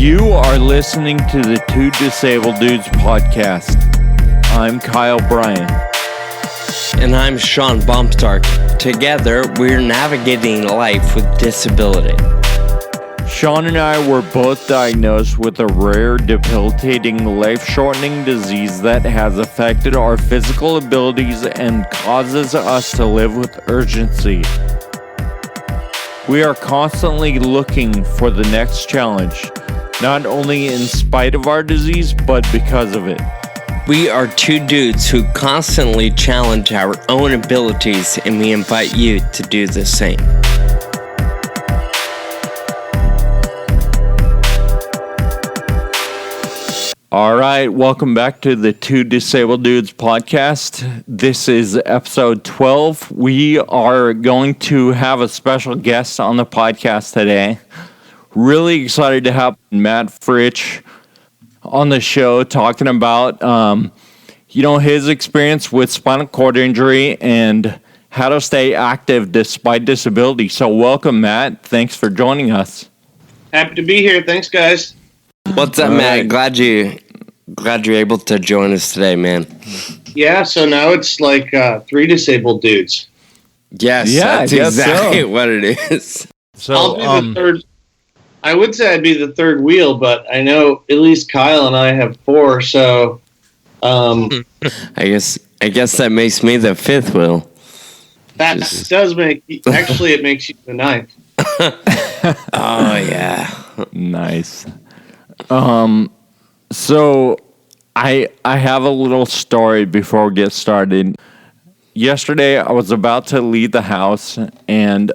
You are listening to the Two Disabled Dudes podcast. I'm Kyle Bryan. And I'm Sean Baumstark. Together, we're navigating life with disability. Sean and I were both diagnosed with a rare, debilitating, life-shortening disease that has affected our physical abilities and causes us to live with urgency. We are constantly looking for the next challenge, not only in spite of our disease, but because of it. We are two dudes who constantly challenge our own abilities, and we invite you to do the same. All right, welcome back to the Two Disabled Dudes podcast. This is episode 12. We are going to have a special guest on the podcast today. Really excited to have Matt Fritsch on the show talking about, his experience with spinal cord injury and how to stay active despite disability. So welcome, Matt. Thanks for joining us. Happy to be here. Thanks, guys. What's up, Matt? Glad you're able to join us today, man. Yeah, so now it's like three disabled dudes. Yes, that's exactly what it is. So I'll be the third. I would say I'd be the third wheel, but I know at least Kyle and I have four, so I guess that makes me the fifth wheel. That does make actually it makes you the ninth. Oh yeah. Nice. So I have a little story before we get started. Yesterday I was about to leave the house and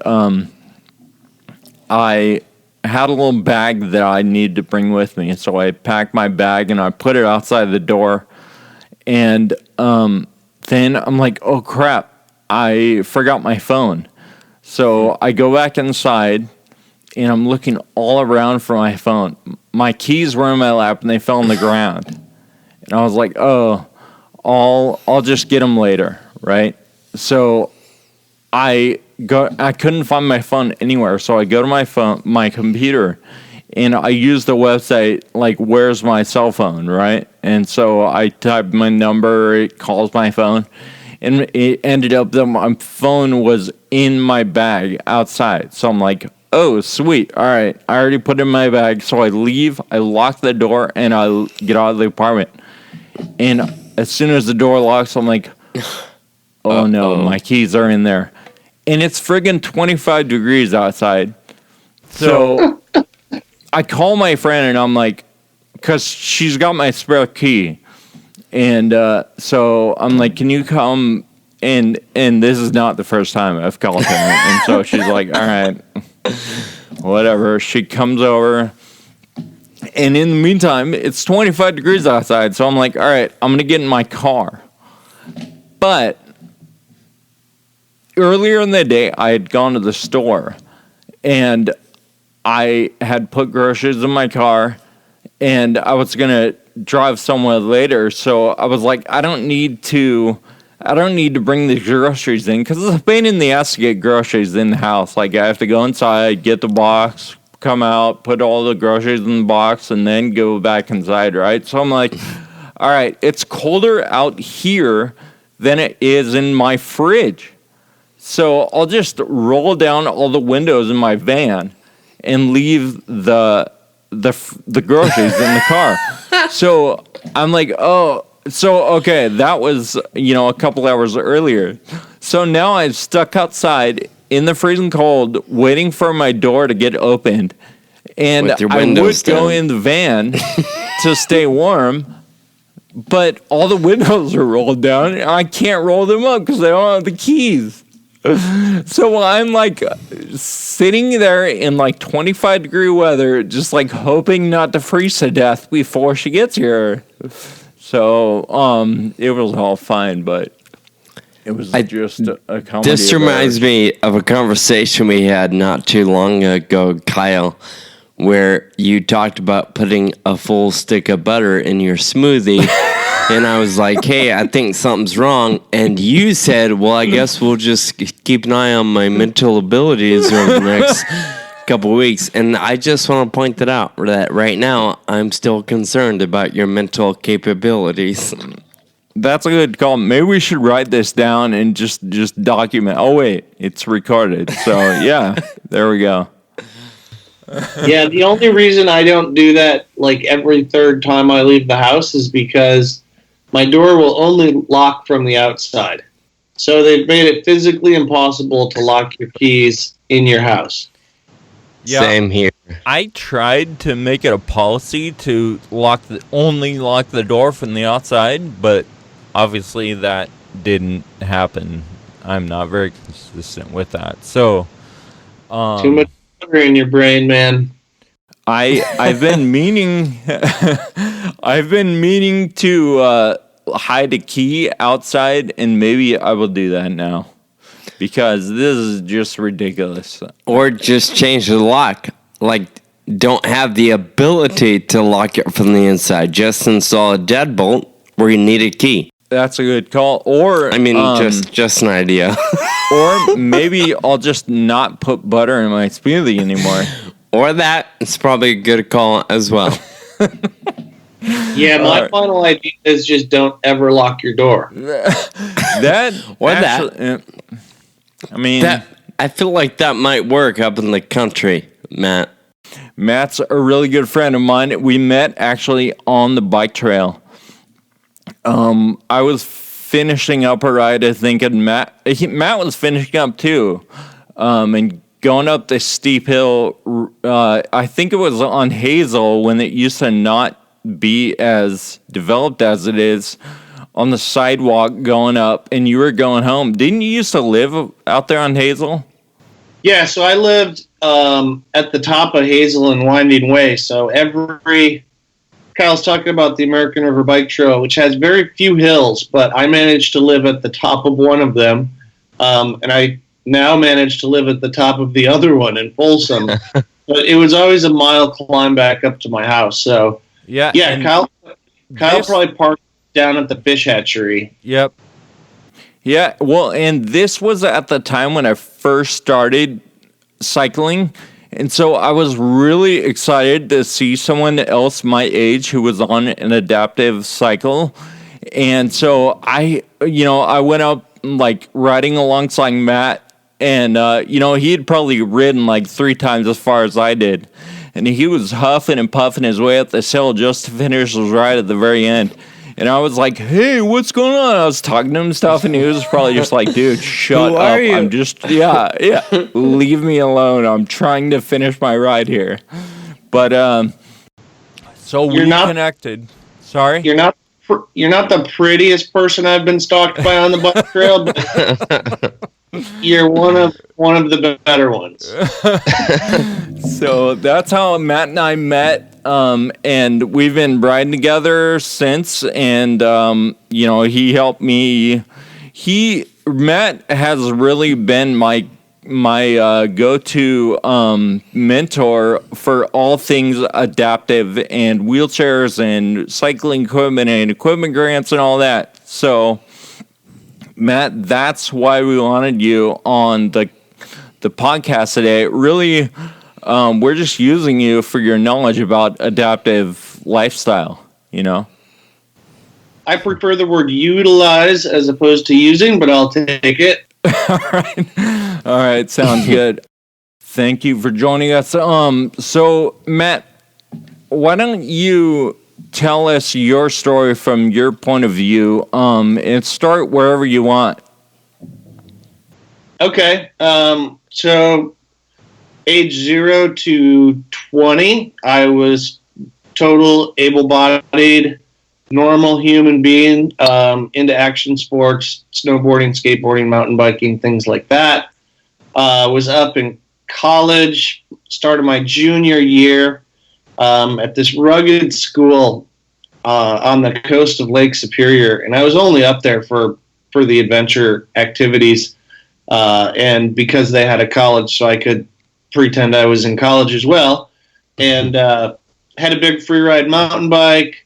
I had a little bag that I needed to bring with me. So I packed my bag and I put it outside the door. And then I'm like, oh crap, I forgot my phone. So I go back inside and I'm looking all around for my phone. My keys were in my lap and they fell on the ground. And I was like, oh, I'll just get them later, right? So I couldn't find my phone anywhere, so I go to my computer, and I use the website, like, where's my cell phone, right? And so I type my number, it calls my phone, and it ended up that my phone was in my bag outside. So I'm like, oh, sweet, all right, I already put it in my bag. So I leave, I lock the door, and I get out of the apartment. And as soon as the door locks, I'm like, oh no, my keys are in there. And it's friggin' 25 degrees outside. So I call my friend and I'm like, because she's got my spare key. And so I'm like, can you come? And this is not the first time I've called her. And so she's like, all right, whatever. She comes over. And in the meantime, it's 25 degrees outside. So I'm like, all right, I'm going to get in my car. But earlier in the day, I had gone to the store, and I had put groceries in my car, and I was going to drive somewhere later, so I was like, I don't need to bring the groceries in, because it's a pain in the ass to get groceries in the house. Like, I have to go inside, get the box, come out, put all the groceries in the box, and then go back inside, right? So I'm like, all right, it's colder out here than it is in my fridge. So I'll just roll down all the windows in my van and leave the groceries in the car. So I'm like, okay, that was, a couple hours earlier. So now I'm stuck outside in the freezing cold, waiting for my door to get opened. And I would go in the van to stay warm, but all the windows are rolled down and I can't roll them up because I don't have the keys. So I'm like sitting there in like 25 degree weather, just like hoping not to freeze to death before she gets here. So it was all fine, but it was just a comedy. This reminds me of a conversation we had not too long ago, Kyle, where you talked about putting a full stick of butter in your smoothie. And I was like, hey, I think something's wrong. And you said, well, I guess we'll just keep an eye on my mental abilities over the next couple of weeks, and I just want to point that out, that right now I'm still concerned about your mental capabilities. That's a good call. Maybe we should write this down and just document. Oh, wait, it's recorded. So, yeah, there we go. Yeah, the only reason I don't do that like every third time I leave the house is because my door will only lock from the outside. So they've made it physically impossible to lock your keys in your house. Yeah, Same here. I tried to make it a policy to only lock the door from the outside, but obviously that didn't happen. I'm not very consistent with that. So, Too much sugar in your brain, man. I've been meaning to hide a key outside, and maybe I will do that now because this is just ridiculous. Or just change the lock. Like, don't have the ability to lock it from the inside. Just install a deadbolt where you need a key. That's a good call. Or I mean, just an idea. Or maybe I'll just not put butter in my smoothie anymore. Or that. It's probably a good call as well. Yeah, my final idea is just don't ever lock your door. I mean, I feel like that might work up in the country, Matt. Matt's a really good friend of mine. We met actually on the bike trail. I was finishing up a ride, I think, and Matt was finishing up too, and going up this steep hill. I think it was on Hazel when it used to not be as developed as it is, on the sidewalk going up, and you were going home. Didn't you used to live out there on Hazel? Yeah, so I lived at the top of Hazel and Winding Way. So Kyle's talking about the American River Bike Trail, which has very few hills, but I managed to live at the top of one of them, and I now manage to live at the top of the other one in Folsom. But it was always a mile climb back up to my house. So yeah, Kyle probably parked down at the fish hatchery. Yep. Yeah, well, and this was at the time when I first started cycling, and so I was really excited to see someone else my age who was on an adaptive cycle. And so I went up like riding alongside Matt, and he had probably ridden like 3 times as far as I did. And he was huffing and puffing his way up this hill just to finish his ride at the very end. And I was like, hey, what's going on? I was talking to him and stuff, and he was probably just like, dude, shut up. I'm just, leave me alone. I'm trying to finish my ride here. But, so we connected. Sorry? You're not the prettiest person I've been stalked by on the bike trail, but you're one of the better ones. So that's how Matt and I met. And we've been riding together since, and he helped me. Matt has really been my go-to mentor for all things adaptive and wheelchairs and cycling equipment and equipment grants and all that. So, Matt, that's why we wanted you on the podcast today. Really. We're just using you for your knowledge about adaptive lifestyle, I prefer the word utilize as opposed to using, but I'll take it. All right. Sounds good. Thank you for joining us. So, Matt, why don't you tell us your story from your point of view, and start wherever you want. Okay. So age 0 to 20, I was total able-bodied, normal human being, into action sports, snowboarding, skateboarding, mountain biking, things like that. Was up in college, started my junior year at this rugged school on the coast of Lake Superior, and I was only up there for the adventure activities, and because they had a college, so I could pretend I was in college as well, and had a big free ride mountain bike,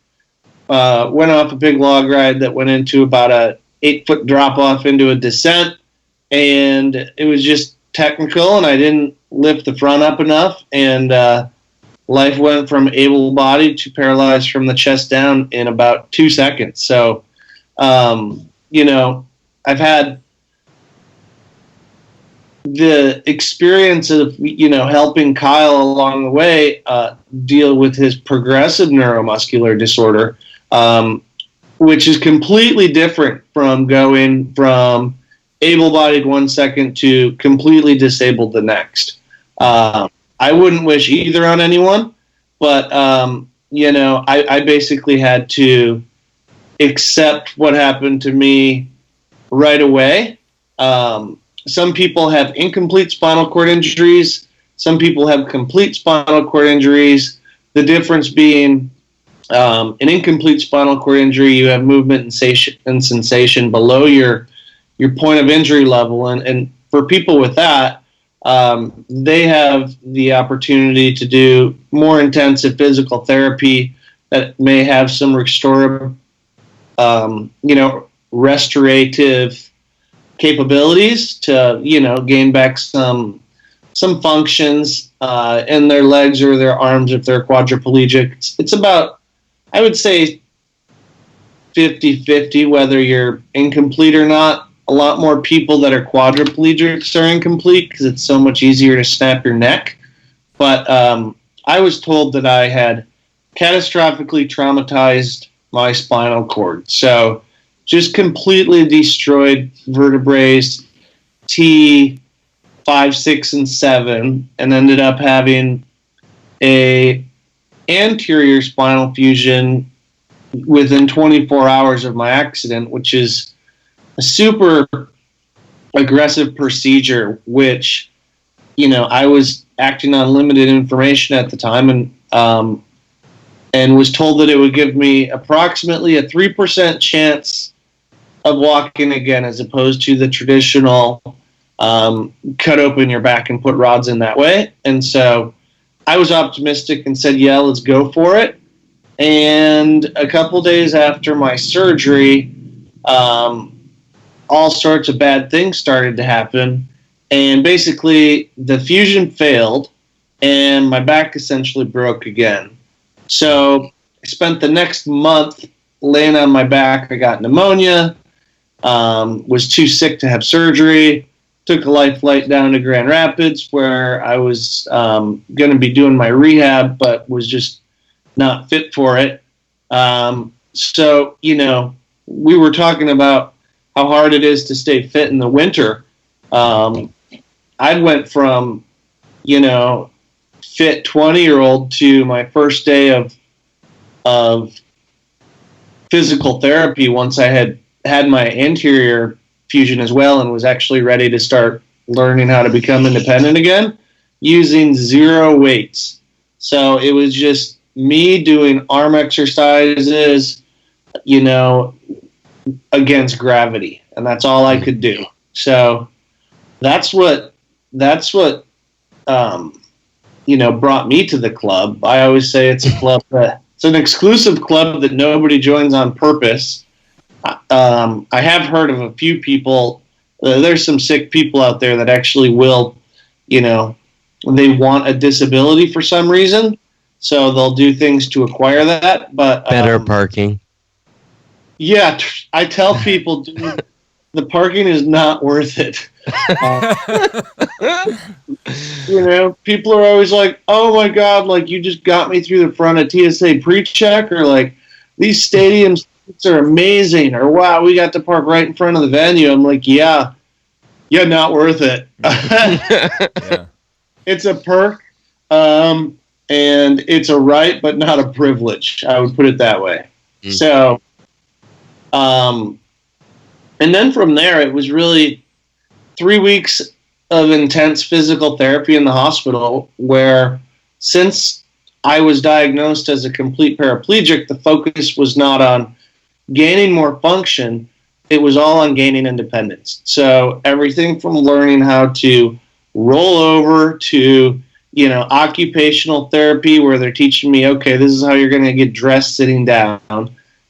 went off a big log ride that went into about a 8-foot drop off into a descent, and it was just technical, and I didn't lift the front up enough, and life went from able-bodied to paralyzed from the chest down in about 2 seconds. So, I've had the experience of, helping Kyle along the way deal with his progressive neuromuscular disorder, which is completely different from going from able-bodied 1 second to completely disabled the next. I wouldn't wish either on anyone, but, I basically had to accept what happened to me right away. Some people have incomplete spinal cord injuries. Some people have complete spinal cord injuries. The difference being an incomplete spinal cord injury, you have movement and sensation below your point of injury level. And for people with that, they have the opportunity to do more intensive physical therapy that may have some restorative capabilities to, gain back some functions in their legs or their arms if they're quadriplegic. It's about, I would say, 50-50 whether you're incomplete or not. A lot more people that are quadriplegics are incomplete because it's so much easier to snap your neck. But I was told that I had catastrophically traumatized my spinal cord. So just completely destroyed vertebrae T5, 6, and 7, and ended up having a anterior spinal fusion within 24 hours of my accident, which is a super aggressive procedure, which, I was acting on limited information at the time, and was told that it would give me approximately a 3% chance of walking again, as opposed to the traditional cut open your back and put rods in that way. And so I was optimistic and said, yeah, let's go for it. And a couple days after my surgery, all sorts of bad things started to happen. And basically the fusion failed and my back essentially broke again. So I spent the next month laying on my back. I got pneumonia, was too sick to have surgery, took a light flight down to Grand Rapids where I was going to be doing my rehab, but was just not fit for it. So, we were talking about how hard it is to stay fit in the winter. I went from, fit 20-year-old to my first day of physical therapy once I had my anterior fusion as well and was actually ready to start learning how to become independent again using 0 weights. So it was just me doing arm exercises, against gravity, and that's all I could do. So that's what brought me to the club. I always say it's a club it's an exclusive club that nobody joins on purpose. I have heard of a few people. There's some sick people out there that actually will, they want a disability for some reason, so they'll do things to acquire that. But better parking. Yeah, I tell people, dude, the parking is not worth it. People are always like, oh my God, like you just got me through the front of TSA pre-check, or like these stadiums are amazing, or wow, we got to park right in front of the venue. I'm like, yeah, not worth it. Yeah. It's a perk, and it's a right, but not a privilege. I would put it that way. Mm. So, and then from there, it was really 3 weeks of intense physical therapy in the hospital where, since I was diagnosed as a complete paraplegic, the focus was not on gaining more function. It was all on gaining independence. So everything from learning how to roll over to, occupational therapy where they're teaching me, okay, this is how you're going to get dressed sitting down.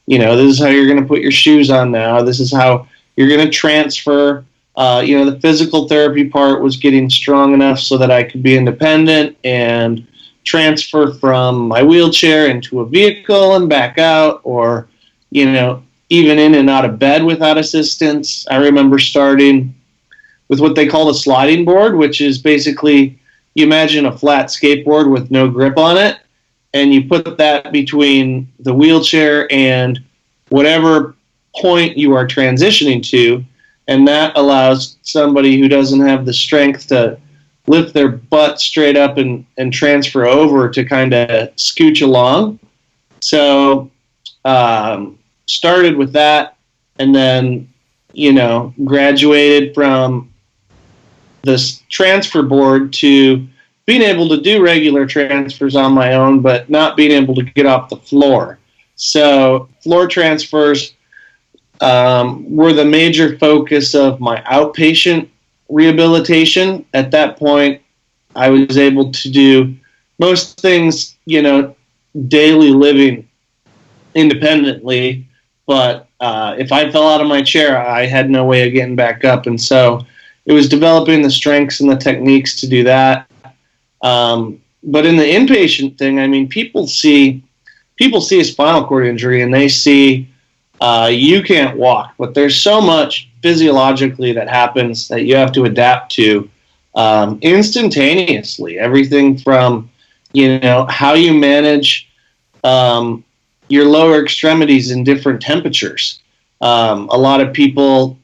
This is how you're going to put your shoes on now. This is how you're going to transfer The physical therapy part was getting strong enough so that I could be independent and transfer from my wheelchair into a vehicle and back out, or, even in and out of bed without assistance. I remember starting with what they call a sliding board, which is basically, you imagine a flat skateboard with no grip on it, and you put that between the wheelchair and whatever point you are transitioning to, and that allows somebody who doesn't have the strength to lift their butt straight up and transfer over to kind of scooch along. So started with that, and then, graduated from this transfer board to being able to do regular transfers on my own, but not being able to get off the floor. So floor transfers were the major focus of my outpatient rehabilitation. At that point, I was able to do most things, daily living independently. But if I fell out of my chair, I had no way of getting back up. And so it was developing the strengths and the techniques to do that. But in the inpatient thing, I mean, people see a spinal cord injury and they see you can't walk, but there's so much physiologically that happens that you have to adapt to instantaneously. Everything from, how you manage your lower extremities in different temperatures. A lot of people,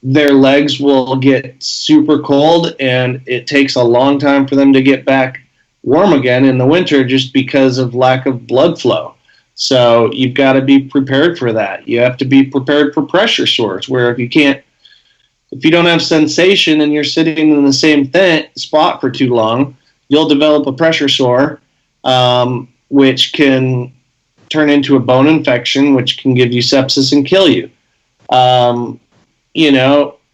their legs will get super cold and it takes a long time for them to get back warm again in the winter just because of lack of blood flow. So you've got to be prepared for that. You have to be prepared for pressure sores, where if you don't have sensation and you're sitting in the same spot for too long, you'll develop a pressure sore, which can turn into a bone infection, which can give you sepsis and kill you.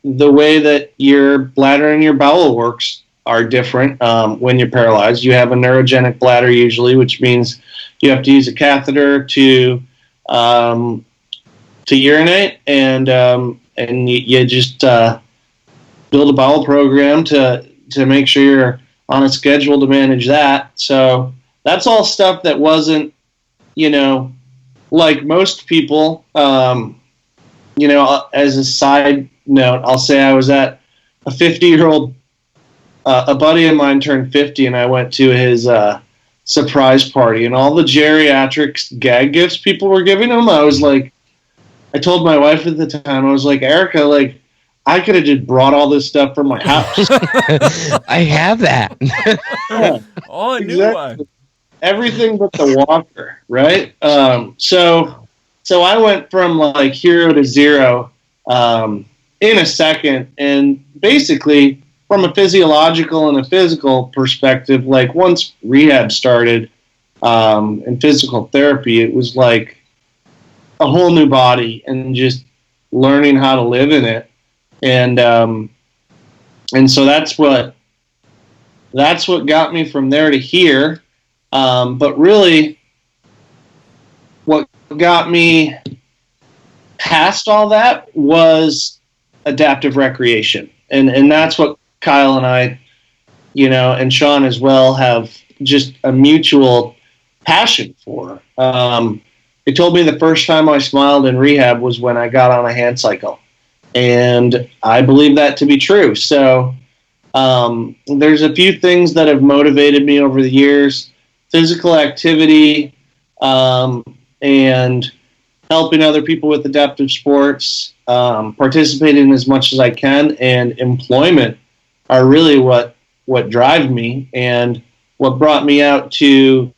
The way that your bladder and your bowel works are different when you're paralyzed. You have a neurogenic bladder usually, which means you have to use a catheter to urinate, and you just build a bowel program to make sure you're on a schedule to manage that. So that's all stuff that wasn't, like most people. As a side note, I'll say I was at a 50-year-old, a buddy of mine turned 50, and I went to his surprise party, and all the geriatrics gag gifts people were giving him, I told my wife at the time, I was like, Erica, I could have just brought all this stuff from my house. I have that. Yeah, exactly. Everything but the walker, right? So I went from hero to zero in a second, and basically from a physiological and a physical perspective, once rehab started and physical therapy, it was like a whole new body and just learning how to live in it, and so that's what got me from there to here. But really, what got me past all that was adaptive recreation, and that's what Kyle and I, and Sean as well, have just a mutual passion for. They told me the first time I smiled in rehab was when I got on a hand cycle, and I believe that to be true. So there's a few things that have motivated me over the years: physical activity, and helping other people with adaptive sports, participating as much as I can, and employment are really what drive me, and what brought me out to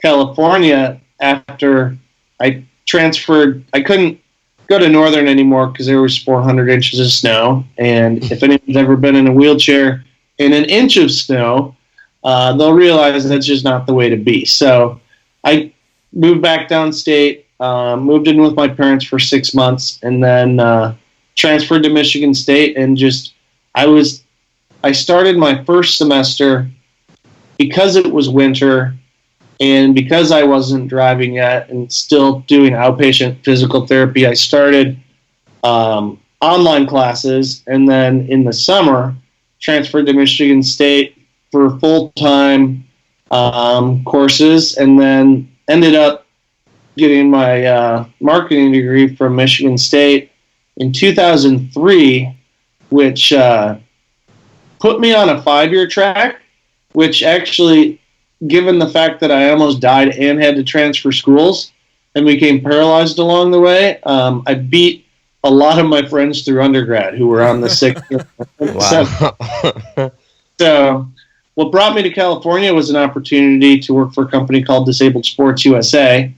California after I transferred. I couldn't go to Northern anymore because there was 400 inches of snow, and if anyone's ever been in a wheelchair in an inch of snow, they'll realize that's just not the way to be. So I moved back downstate, moved in with my parents for 6 months, and then transferred to Michigan State, and I started my first semester because it was winter and because I wasn't driving yet and still doing outpatient physical therapy. I started online classes, and then in the summer transferred to Michigan State for full-time courses, and then ended up getting my marketing degree from Michigan State in 2003, which put me on a 5-year track, which actually, given the fact that I almost died and had to transfer schools and became paralyzed along the way, I beat a lot of my friends through undergrad who were on the 6th. Wow. So what brought me to California was an opportunity to work for a company called Disabled Sports USA,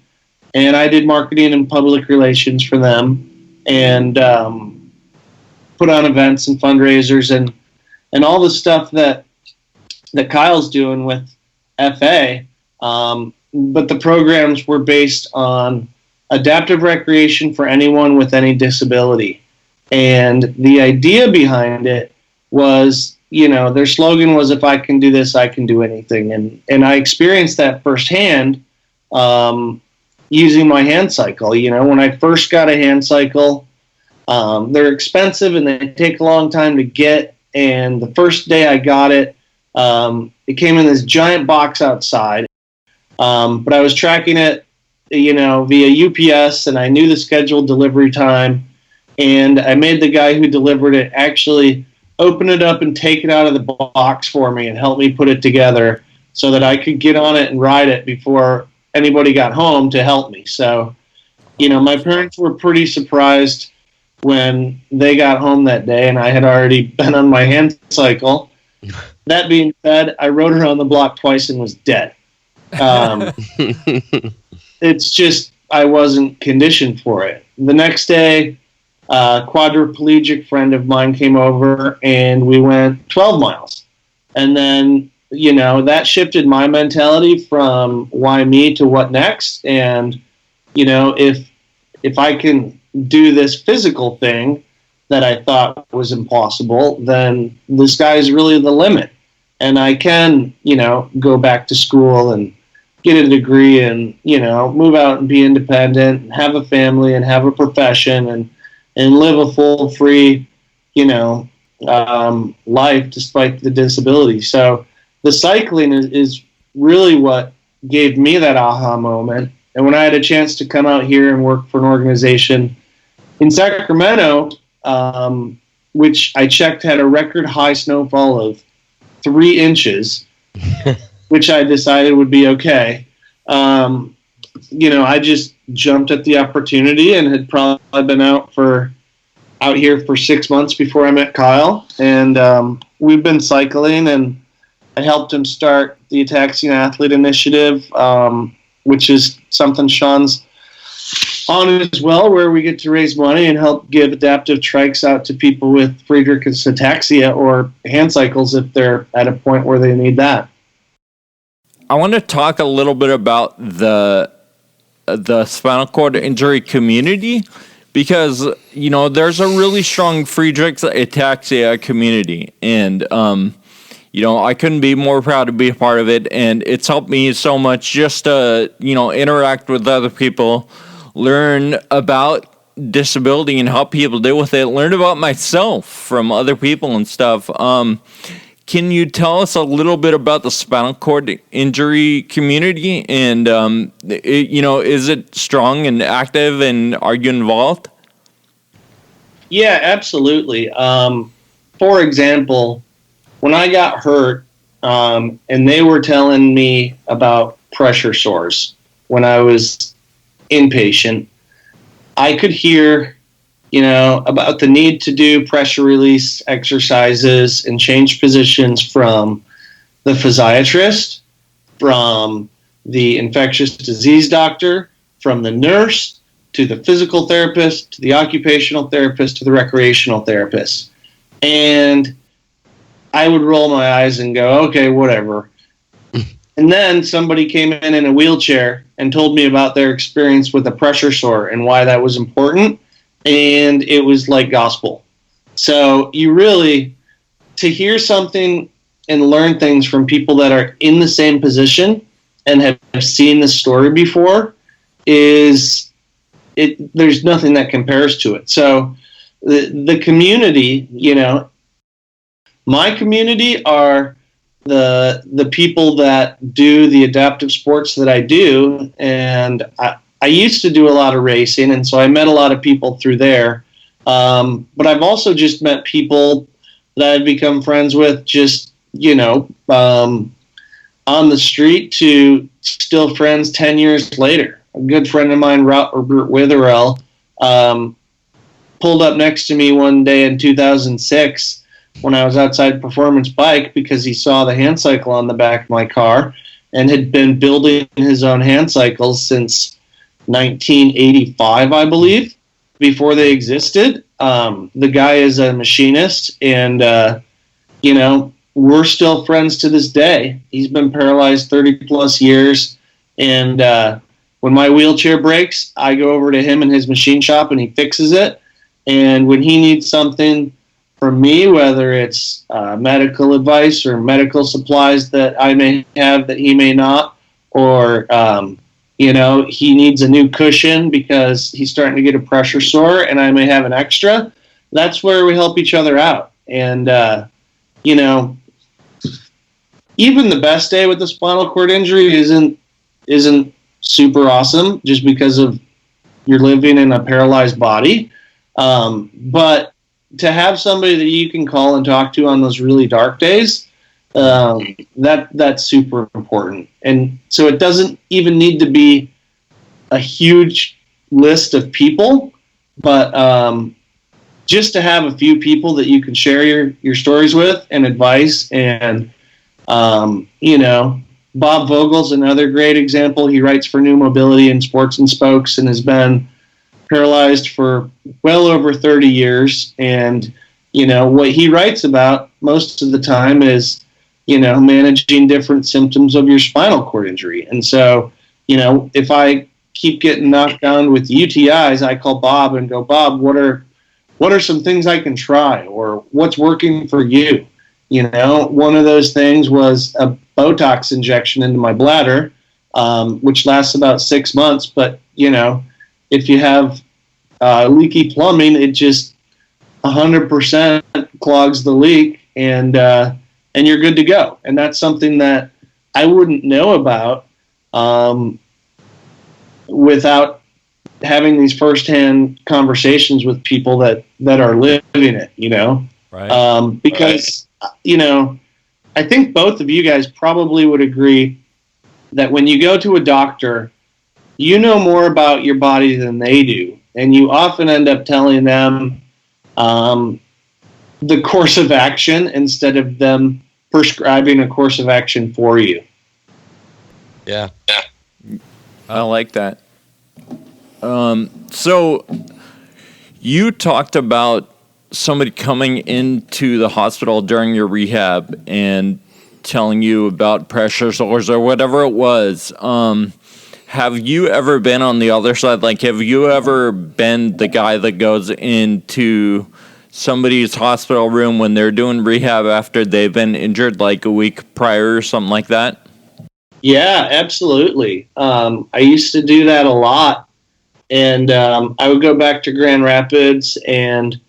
and I did marketing and public relations for them, and put on events and fundraisers and all the stuff that Kyle's doing with FA. But the programs were based on adaptive recreation for anyone with any disability. And the idea behind it was, their slogan was, if I can do this, I can do anything. And I experienced that firsthand using my hand cycle. When I first got a hand cycle, they're expensive and they take a long time to get. And the first day I got it, it came in this giant box outside. But I was tracking it, via UPS, and I knew the scheduled delivery time. And I made the guy who delivered it actually open it up and take it out of the box for me and help me put it together so that I could get on it and ride it before anybody got home to help me. So, my parents were pretty surprised when they got home that day and I had already been on my hand cycle. That being said, I rode around the block twice and was dead. It's just I wasn't conditioned for it. The next day, a quadriplegic friend of mine came over and we went 12 miles. And then, that shifted my mentality from why me to what next. And, if I can do this physical thing that I thought was impossible, then the sky's really the limit. And I can, go back to school and get a degree and, move out and be independent and have a family and have a profession and live a full, free, life despite the disability. So the cycling is really what gave me that aha moment. And when I had a chance to come out here and work for an organization in Sacramento, which I checked had a record high snowfall of 3 inches, which I decided would be okay. I just jumped at the opportunity and had probably been out here for 6 months before I met Kyle. And we've been cycling, and I helped him start the Ataxia Athlete Initiative, which is something Sean's on as well, where we get to raise money and help give adaptive trikes out to people with Friedreich's ataxia or hand cycles if they're at a point where they need that. I want to talk a little bit about the spinal cord injury community because, there's a really strong Friedreich's ataxia community. And, I couldn't be more proud to be a part of it. And it's helped me so much just to, interact with other people, learn about disability and how people deal with it, learn about myself from other people and stuff. Can you tell us a little bit about the spinal cord injury community? And, is it strong and active, and are you involved? Yeah, absolutely. For example, when I got hurt, and they were telling me about pressure sores when I was inpatient, I could hear, about the need to do pressure release exercises and change positions from the physiatrist, from the infectious disease doctor, from the nurse, to the physical therapist, to the occupational therapist, to the recreational therapist. And I would roll my eyes and go, okay, whatever. And then somebody came in a wheelchair and told me about their experience with a pressure sore and why that was important. And it was like gospel. So you really, to hear something and learn things from people that are in the same position and have seen the story before, there's nothing that compares to it. So the community, my community are the people that do the adaptive sports that I do, and I used to do a lot of racing, and so I met a lot of people through there. But I've also just met people that I've become friends with just, on the street to still friends 10 years later. A good friend of mine, Robert Witherell, pulled up next to me one day in 2006 when I was outside Performance Bike because he saw the hand cycle on the back of my car and had been building his own hand cycles since 1985, I believe, before they existed. The guy is a machinist, and, we're still friends to this day. He's been paralyzed 30 plus years, and when my wheelchair breaks, I go over to him in his machine shop and he fixes it. And when he needs something from me, whether it's medical advice or medical supplies that I may have that he may not, or he needs a new cushion because he's starting to get a pressure sore and I may have an extra, that's where we help each other out. And even the best day with the spinal cord injury isn't super awesome just because of you're living in a paralyzed body. But to have somebody that you can call and talk to on those really dark days, that's super important. And so it doesn't even need to be a huge list of people, but just to have a few people that you can share your stories with and advice. And Bob Vogel's another great example. He writes for New Mobility and Sports and Spokes and has been paralyzed for well over 30 years. And, what he writes about most of the time is, managing different symptoms of your spinal cord injury. And so, if I keep getting knocked down with UTIs, I call Bob and go, Bob, what are some things I can try, or what's working for you? One of those things was a Botox injection into my bladder, which lasts about 6 months. But, if you have leaky plumbing, it just 100% clogs the leak, and you're good to go. And that's something that I wouldn't know about without having these firsthand conversations with people that are living it, Right. Because, I think both of you guys probably would agree that when you go to a doctor, you know more about your body than they do. And you often end up telling them the course of action instead of them prescribing a course of action for you. Yeah. I like that. So you talked about somebody coming into the hospital during your rehab and telling you about pressure sores or whatever it was. Have you ever been on the other side? Like, have you ever been the guy that goes into somebody's hospital room when they're doing rehab after they've been injured like a week prior or something like that? Yeah, absolutely. I used to do that a lot. And I would go back to Grand Rapids and,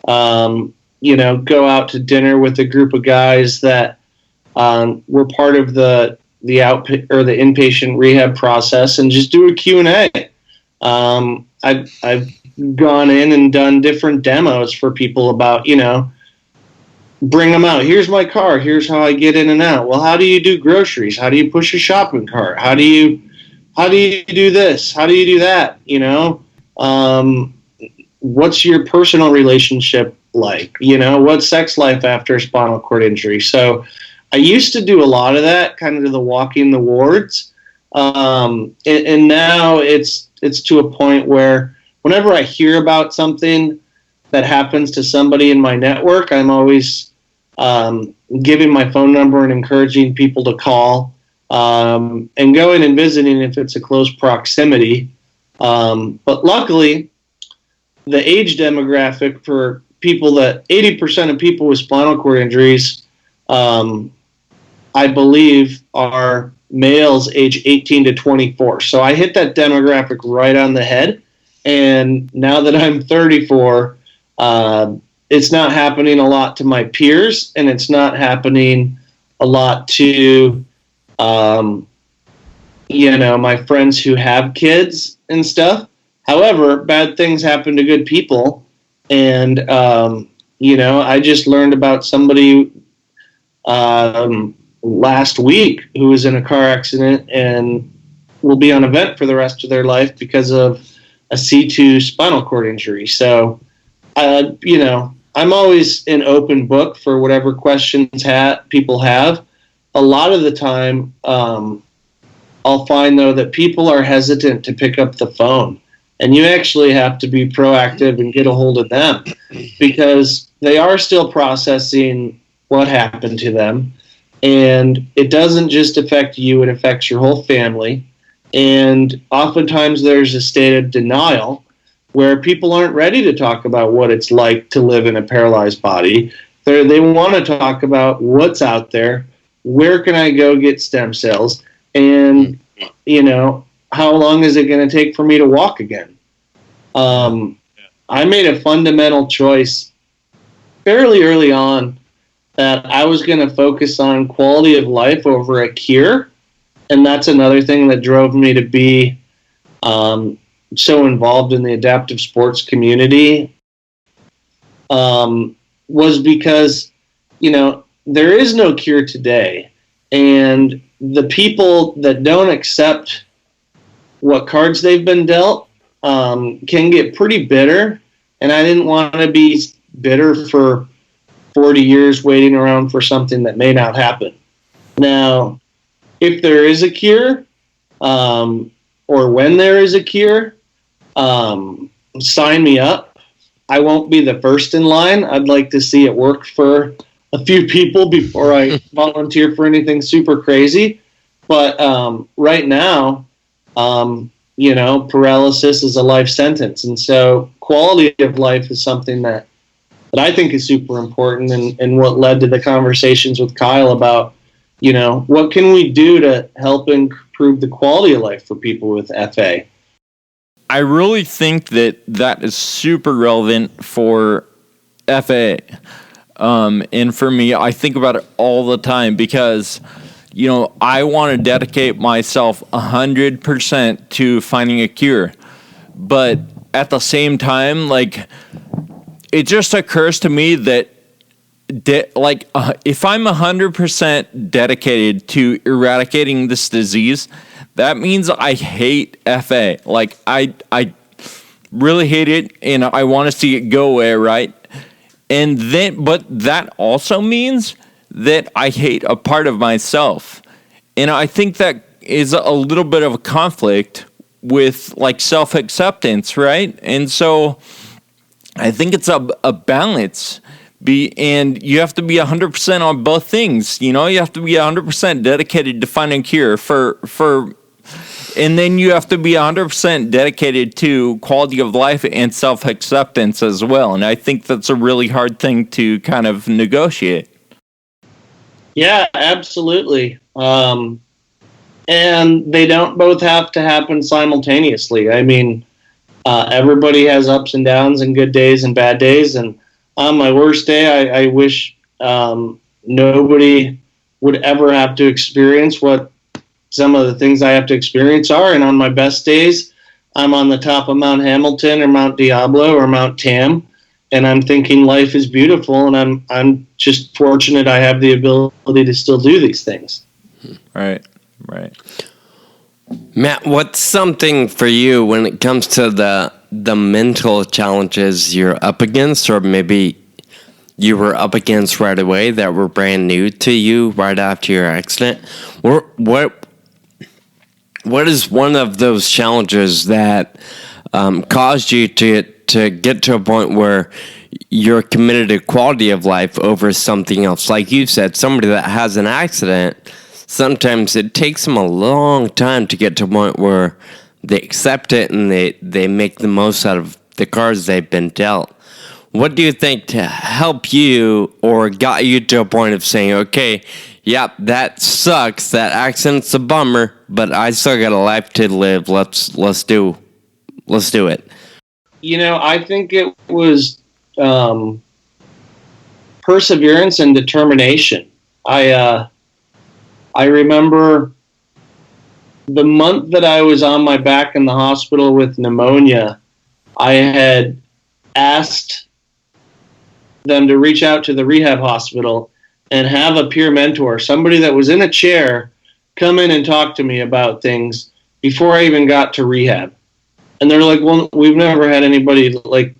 go out to dinner with a group of guys that were part of the inpatient rehab process and just do a Q&A. I've gone in and done different demos for people about, bring them out. Here's my car. Here's how I get in and out. Well, how do you do groceries? How do you push a shopping cart? How do you do this? How do you do that? What's your personal relationship like? What's sex life after a spinal cord injury? So I used to do a lot of that, kind of the walking the wards. And now it's to a point where whenever I hear about something that happens to somebody in my network, I'm always giving my phone number and encouraging people to call and going and visiting if it's a close proximity. But luckily, the age demographic for people that 80% of people with spinal cord injuries, I believe, are males age 18 to 24. So I hit that demographic right on the head. And now that I'm 34, It's not happening a lot to my peers, and it's not happening a lot to, my friends who have kids and stuff. However, bad things happen to good people. And, I just learned about somebody last week who was in a car accident and will be on a vent for the rest of their life because of a C2 spinal cord injury. So, I'm always an open book for whatever questions people have. A lot of the time, I'll find, though, that people are hesitant to pick up the phone. And you actually have to be proactive and get a hold of them because they are still processing what happened to them. And it doesn't just affect you, it affects your whole family. And oftentimes there's a state of denial where people aren't ready to talk about what it's like to live in a paralyzed body. They want to talk about what's out there, where can I go get stem cells, and, how long is it going to take for me to walk again? I made a fundamental choice fairly early on that I was going to focus on quality of life over a cure. And that's another thing that drove me to be so involved in the adaptive sports community, was because, there is no cure today. And the people that don't accept what cards they've been dealt can get pretty bitter. And I didn't want to be bitter for 40 years waiting around for something that may not happen. Now, if there is a cure, or when there is a cure, sign me up. I won't be the first in line. I'd like to see it work for a few people before I volunteer for anything super crazy. But right now, paralysis is a life sentence. And so quality of life is something that I think is super important, and what led to the conversations with Kyle about, what can we do to help improve the quality of life for people with FA? I really think that is super relevant for FA. And for me, I think about it all the time because, I want to dedicate myself 100% to finding a cure. But at the same time, it just occurs to me that if I'm 100% dedicated to eradicating this disease, that means I hate FA. I really hate it, and I want to see it go away, right? But that also means that I hate a part of myself. And I think that is a little bit of a conflict with self-acceptance, right? And so I think it's a balance. And you have to be 100% on both things. You have to be 100% dedicated to finding a cure and then you have to be 100% dedicated to quality of life and self-acceptance as well. And I think that's a really hard thing to kind of negotiate. Yeah, absolutely. And they don't both have to happen simultaneously. I mean, everybody has ups and downs and good days and bad days. And on my worst day, I wish nobody would ever have to experience what some of the things I have to experience are. And on my best days, I'm on the top of Mount Hamilton or Mount Diablo or Mount Tam, and I'm thinking life is beautiful, and I'm just fortunate I have the ability to still do these things. Right. Matt, what's something for you when it comes to the mental challenges you're up against, or maybe you were up against right away that were brand new to you right after your accident? What is one of those challenges that caused you to get to a point where you're committed to quality of life over something else? Like you said, somebody that has an accident, sometimes it takes them a long time to get to a point where they accept it and they make the most out of the cards they've been dealt. What do you think to help you or got you to a point of saying, okay, yep, that sucks, that accident's a bummer, but I still got a life to live. Let's do it. I think it was perseverance and determination. I remember the month that I was on my back in the hospital with pneumonia, I had asked them to reach out to the rehab hospital and have a peer mentor, somebody that was in a chair, come in and talk to me about things before I even got to rehab. And they're like, well, we've never had anybody like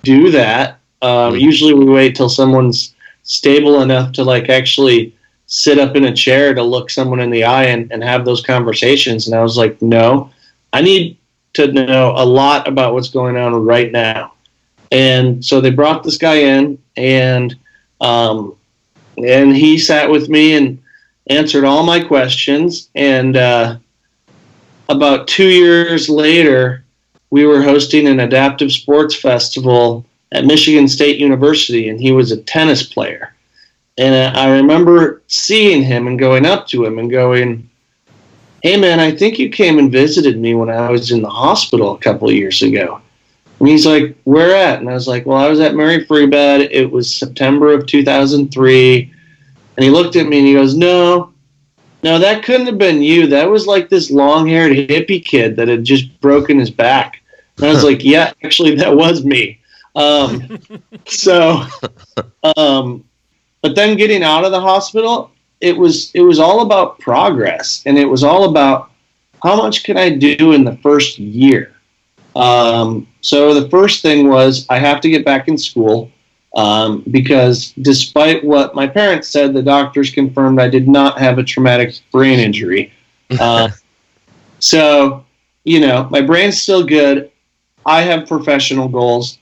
do that. Usually we wait till someone's stable enough to like actually sit up in a chair to look someone in the eye and have those conversations. And I was like, no, I need to know a lot about what's going on right now. And so they brought this guy in, and he sat with me and answered all my questions. And about 2 years later, we were hosting an adaptive sports festival at Michigan State University, and he was a tennis player. And I remember seeing him and going up to him and going, hey, man, I think you came and visited me when I was in the hospital a couple of years ago. And he's like, where at? And I was like, well, I was at Mary Free Bed. It was September of 2003. And he looked at me and he goes, no, that couldn't have been you. That was like this long-haired hippie kid that had just broken his back. And I was like, yeah, actually, that was me. But then getting out of the hospital, it was all about progress, and it was all about how much can I do in the first year. So the first thing was I have to get back in school because despite what my parents said, the doctors confirmed I did not have a traumatic brain injury. So, my brain's still good. I have professional goals.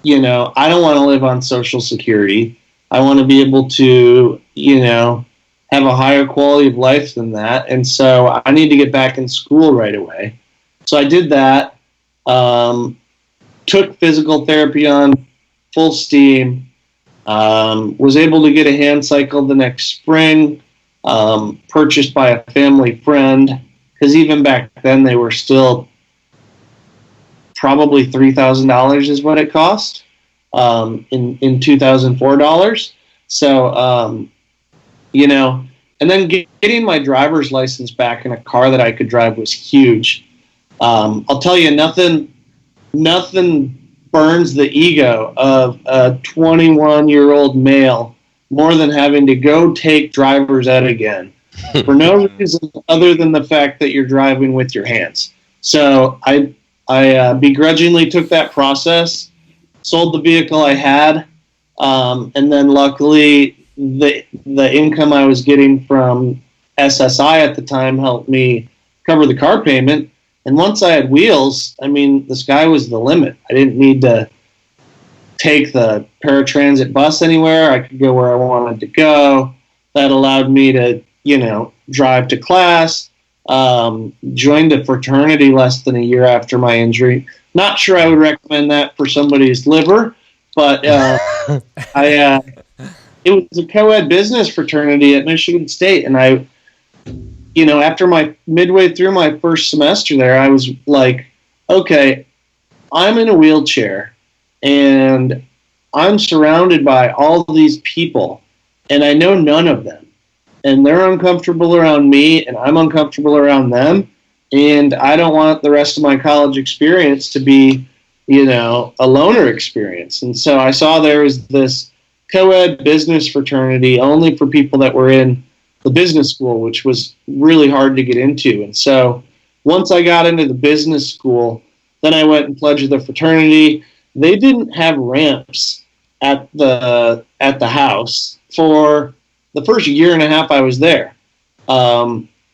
I don't want to live on Social Security. I want to be able to, have a higher quality of life than that. And so I need to get back in school right away. So I did that, took physical therapy on full steam, was able to get a hand cycle the next spring, purchased by a family friend, because even back then they were still probably $3,000 is what it cost. In 2004 dollars. So, and then getting my driver's license back in a car that I could drive was huge. I'll tell you, nothing burns the ego of a 21-year-old male more than having to go take driver's ed again for no reason other than the fact that you're driving with your hands. So I begrudgingly took that process, sold the vehicle I had, and then luckily the income I was getting from SSI at the time helped me cover the car payment. And once I had wheels, the sky was the limit. I didn't need to take the paratransit bus anywhere. I could go where I wanted to go. That allowed me to, drive to class. Joined a fraternity less than a year after my injury. Not sure I would recommend that for somebody's liver, but it was a co-ed business fraternity at Michigan State, and I, after midway through my first semester there, I was like, okay, I'm in a wheelchair, and I'm surrounded by all these people, and I know none of them, and they're uncomfortable around me, and I'm uncomfortable around them. And I don't want the rest of my college experience to be, a loner experience. And so I saw there was this co-ed business fraternity only for people that were in the business school, which was really hard to get into. And so once I got into the business school, then I went and pledged the fraternity. They didn't have ramps at the house for the first year and a half I was there.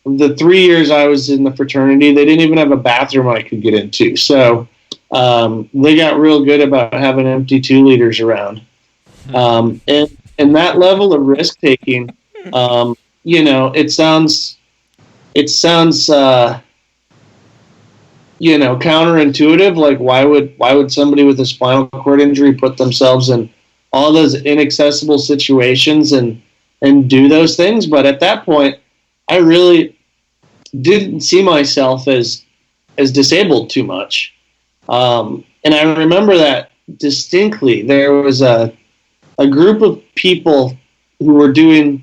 The 3 years I was in the fraternity, they didn't even have a bathroom I could get into. So they got real good about having empty 2 liters around. And that level of risk taking, it sounds counterintuitive. Like why would somebody with a spinal cord injury put themselves in all those inaccessible situations and do those things? But at that point, I really didn't see myself as disabled too much. And I remember distinctly. There was a group of people who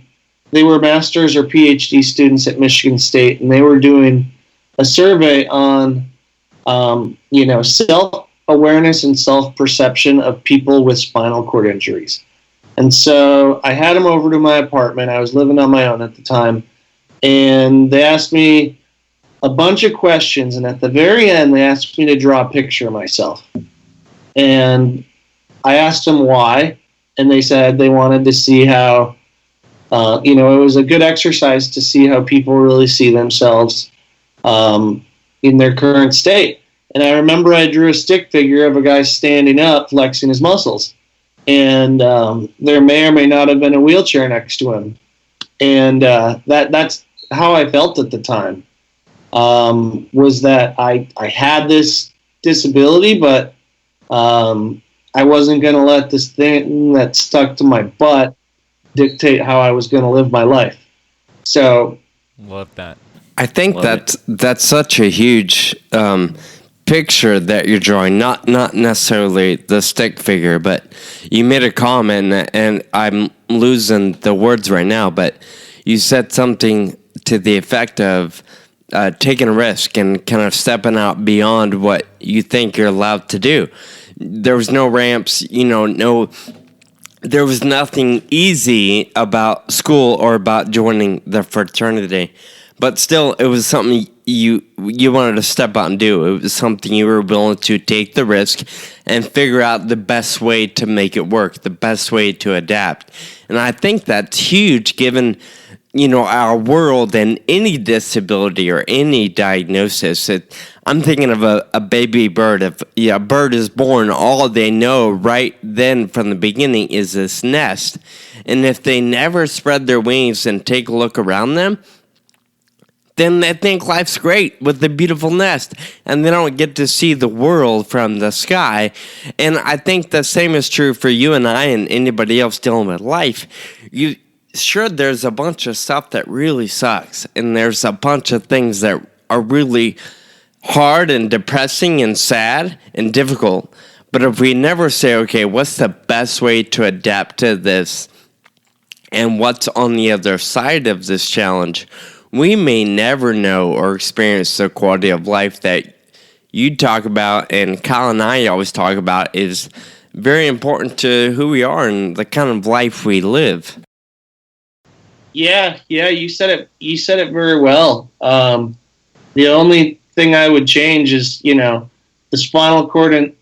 they were master's or PhD students at Michigan State, and they were doing a survey on, self-awareness and self-perception of people with spinal cord injuries. And so I had them over to my apartment. I was living on my own at the time, and they asked me a bunch of questions, and at the very end, they asked me to draw a picture of myself. And I asked them why, and they said they wanted to see how, it was a good exercise to see how people really see themselves in their current state. And I remember I drew a stick figure of a guy standing up, flexing his muscles. And there may or may not have been a wheelchair next to him. And that's how I felt at the time, was that I had this disability, but I wasn't going to let this thing that stuck to my butt dictate how I was going to live my life. So, love that. I think that's such a huge picture that you're drawing. Not necessarily the stick figure, but you made a comment, and I'm losing the words right now. But you said something to the effect of taking a risk and kind of stepping out beyond what you think you're allowed to do. There was no ramps, there was nothing easy about school or about joining the fraternity, but still it was something you wanted to step out and do. It was something you were willing to take the risk and figure out the best way to make it work, the best way to adapt. And I think that's huge given our world and any disability or any diagnosis. I'm thinking of a baby bird. If a bird is born, all they know right then from the beginning is this nest. And if they never spread their wings and take a look around them, then they think life's great with the beautiful nest, and they don't get to see the world from the sky. And I think the same is true for you and I and anybody else dealing with life. Sure, there's a bunch of stuff that really sucks, and there's a bunch of things that are really hard and depressing and sad and difficult. But if we never say, okay, what's the best way to adapt to this, and what's on the other side of this challenge, we may never know or experience the quality of life that you talk about, and Kyle and I always talk about, is very important to who we are and the kind of life we live. Yeah, you said it very well. The only thing I would change is, the spinal cord, and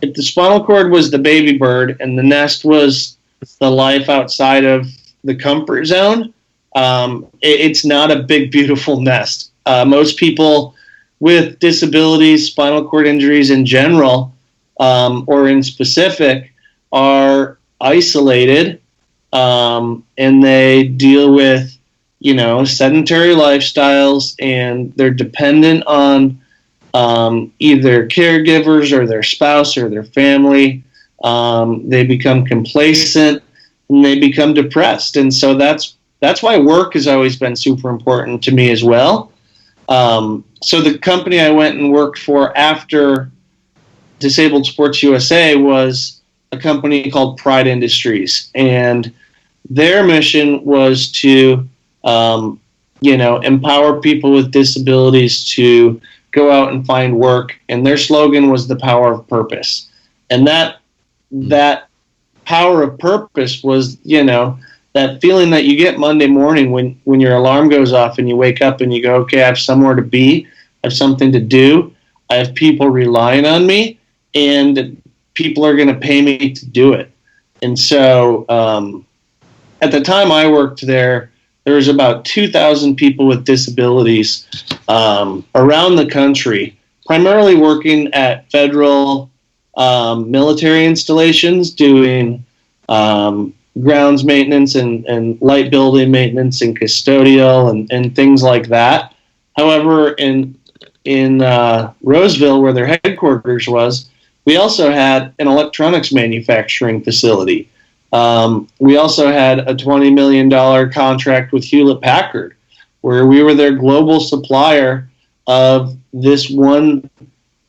if the spinal cord was the baby bird and the nest was the life outside of the comfort zone, it's not a big, beautiful nest. Most people with disabilities, spinal cord injuries in general, or in specific, are isolated. And they deal with, sedentary lifestyles, and they're dependent on either caregivers or their spouse or their family. They become complacent and they become depressed. And so that's why work has always been super important to me as well. So the company I went and worked for after Disabled Sports USA was a company called Pride Industries, and their mission was to, empower people with disabilities to go out and find work. And their slogan was the power of purpose. And that power of purpose was, that feeling that you get Monday morning when your alarm goes off and you wake up and you go, okay, I have somewhere to be, I have something to do, I have people relying on me, and people are going to pay me to do it. And so at the time I worked there was about 2,000 people with disabilities around the country, primarily working at federal military installations, doing grounds maintenance and light building maintenance and custodial and things like that. However, in Roseville, where their headquarters was, we also had an electronics manufacturing facility. We also had a $20 million contract with Hewlett-Packard, where we were their global supplier of this one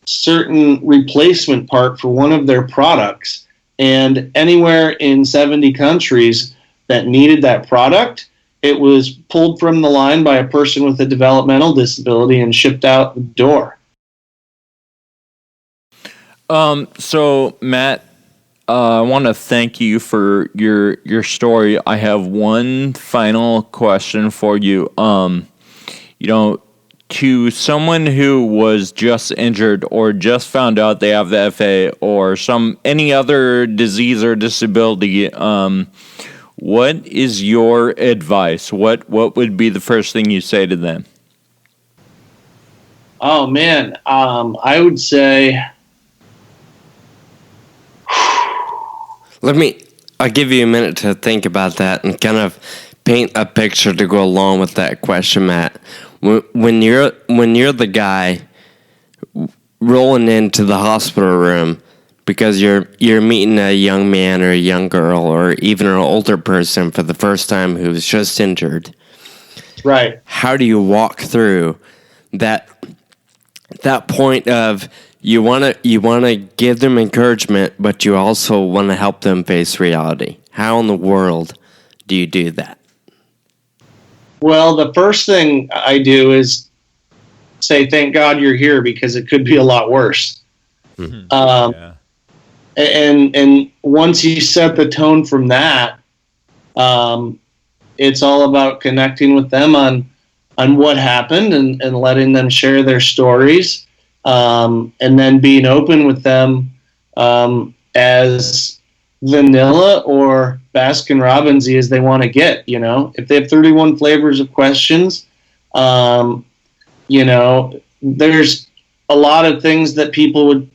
certain replacement part for one of their products. And anywhere in 70 countries that needed that product, it was pulled from the line by a person with a developmental disability and shipped out the door. So Matt, I want to thank you for your story. I have one final question for you. To someone who was just injured or just found out they have the FA or any other disease or disability, what is your advice? What would be the first thing you say to them? Oh man, I would say. I'll give you a minute to think about that and kind of paint a picture to go along with that question, Matt. When you're the guy rolling into the hospital room because you're meeting a young man or a young girl or even an older person for the first time who's just injured, right? How do you walk through that point of you want to give them encouragement, but you also want to help them face reality? How in the world do you do that? Well, the first thing I do is say, thank God you're here, because it could be a lot worse. Yeah. And once you set the tone from that, it's all about connecting with them on what happened and letting them share their stories, and then being open with them as vanilla or Baskin Robbinsy as they want to get. If they have 31 flavors of questions, there's a lot of things that people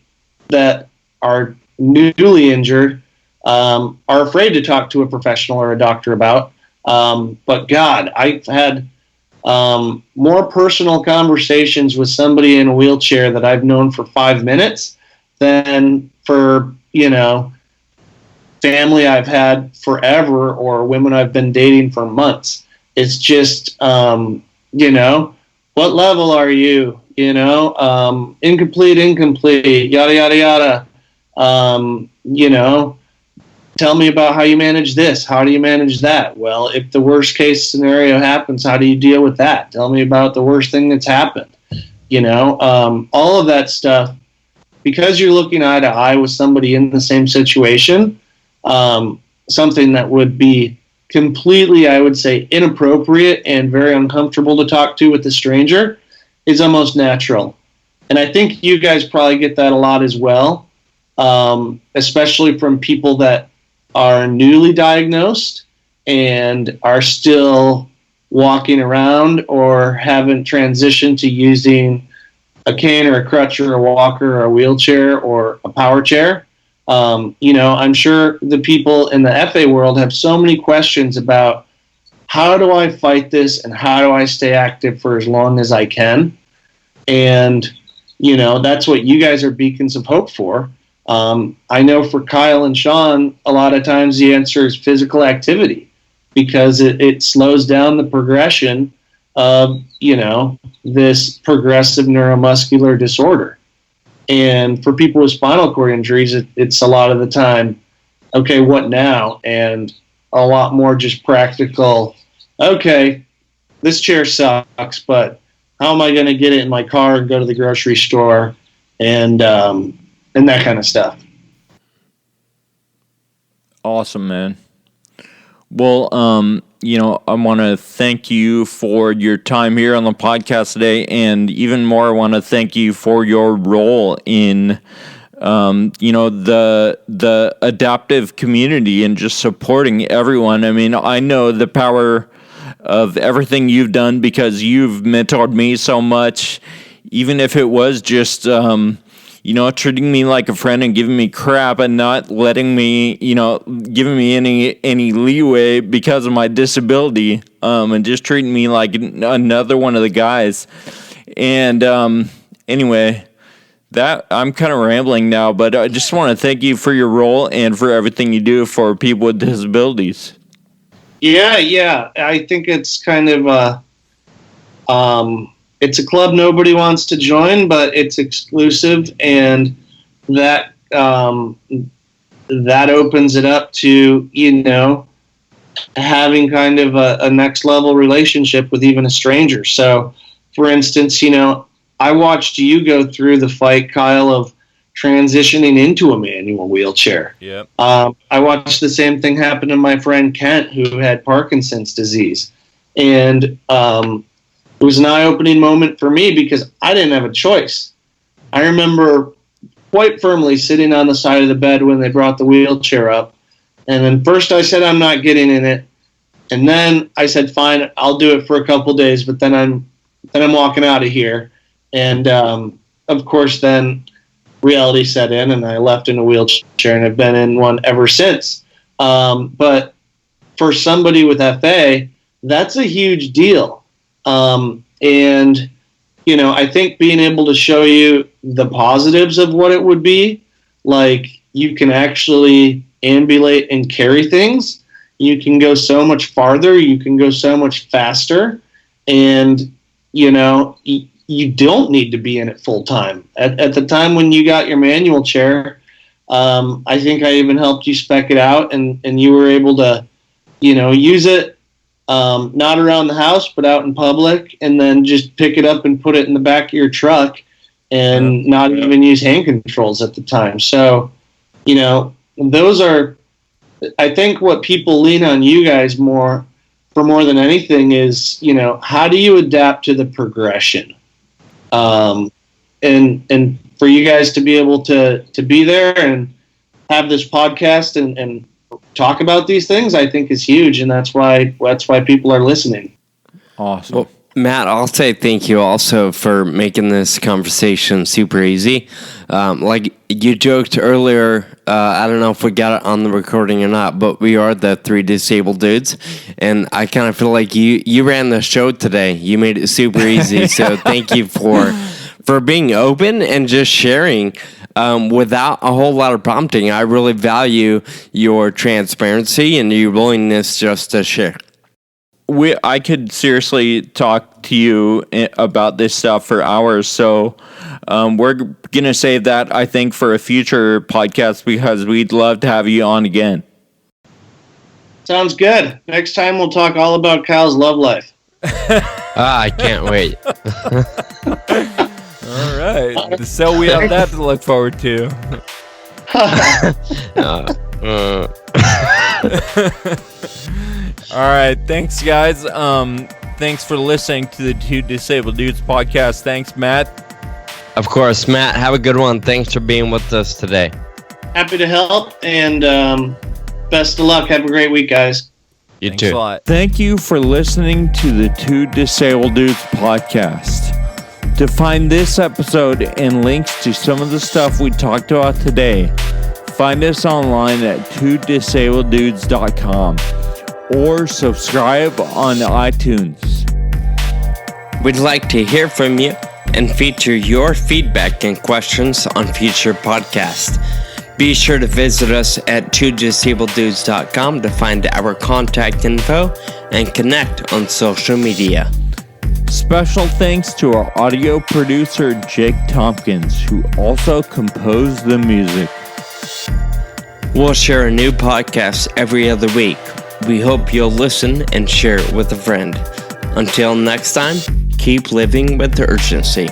that are newly injured are afraid to talk to a professional or a doctor about. But God, I've had more personal conversations with somebody in a wheelchair that I've known for 5 minutes than for, family I've had forever or women I've been dating for months. It's just, what level are you? Incomplete, yada, yada, yada. Tell me about how you manage this. How do you manage that? Well, if the worst case scenario happens, how do you deal with that? Tell me about the worst thing that's happened. All of that stuff, because you're looking eye to eye with somebody in the same situation, something that would be completely, I would say, inappropriate and very uncomfortable to talk to with a stranger is almost natural. And I think you guys probably get that a lot as well, especially from people that are newly diagnosed and are still walking around or haven't transitioned to using a cane or a crutch or a walker or a wheelchair or a power chair. I'm sure the people in the FA world have so many questions about how do I fight this and how do I stay active for as long as I can? And, that's what you guys are beacons of hope for. I know for Kyle and Sean, a lot of times the answer is physical activity because it slows down the progression of, this progressive neuromuscular disorder. And for people with spinal cord injuries, it's a lot of the time, okay, what now? And a lot more just practical, okay, this chair sucks, but how am I going to get it in my car and go to the grocery store and that kind of stuff. Awesome, man. Well, I want to thank you for your time here on the podcast today, and even more, I want to thank you for your role in, the adaptive community and just supporting everyone. I mean, I know the power of everything you've done because you've mentored me so much, even if it was just, treating me like a friend and giving me crap and not letting me, giving me any leeway because of my disability, and just treating me like another one of the guys. And anyway, that I'm kind of rambling now, but I just want to thank you for your role and for everything you do for people with disabilities. it's a club nobody wants to join, but it's exclusive, and that that opens it up to, you know, having kind of a next level relationship with even a stranger. So, for instance, you know, I watched you go through the fight, Kyle, of transitioning into a manual wheelchair. Yep. I watched the same thing happen to my friend Kent, who had Parkinson's disease. And it was an eye-opening moment for me because I didn't have a choice. I remember quite firmly sitting on the side of the bed when they brought the wheelchair up. And then first I said, I'm not getting in it. And then I said, fine, I'll do it for a couple days, but then I'm walking out of here. And of course, then reality set in, and I left in a wheelchair and have been in one ever since. But for somebody with FA, that's a huge deal. And, you know, I think being able to show you the positives of what it would be, like you can actually ambulate and carry things. You can go so much farther. You can go so much faster. And, you know, you don't need to be in it full time. At the time when you got your manual chair, I think I even helped you spec it out, and you were able to, you know, use it not around the house, but out in public, and then just pick it up and put it in the back of your truck and not even use hand controls at the time. So, you know, those are, I think what people lean on you guys for more than anything is, you know, how do you adapt to the progression? And for you guys to be able to be there and have this podcast and talk about these things, I think is huge, and that's why people are listening. Awesome. Well, Matt, I'll say thank you also for making this conversation super easy. Like you joked earlier, I don't know if we got it on the recording or not, but we are the three disabled dudes, and I kind of feel like you ran the show today. You made it super easy, so thank you for being open and just sharing without a whole lot of prompting. I really value your transparency and your willingness just to share. I could seriously talk to you about this stuff for hours, so we're going to save that, I think, for a future podcast because we'd love to have you on again. Sounds good. Next time we'll talk all about Kyle's love life. I can't wait. All right. So we have that to look forward to. All right. Thanks, guys. Thanks for listening to the Two Disabled Dudes podcast. Thanks, Matt. Of course, Matt. Have a good one. Thanks for being with us today. Happy to help, and best of luck. Have a great week, guys. You Thanks too. a lot. Thank you for listening to the Two Disabled Dudes podcast. To find this episode and links to some of the stuff we talked about today, find us online at twodisableddudes.com or subscribe on iTunes. We'd like to hear from you and feature your feedback and questions on future podcasts. Be sure to visit us at twodisableddudes.com to find our contact info and connect on social media. Special thanks to our audio producer, Jake Tompkins, who also composed the music. We'll share a new podcast every other week. We hope you'll listen and share it with a friend. Until next time, keep living with urgency.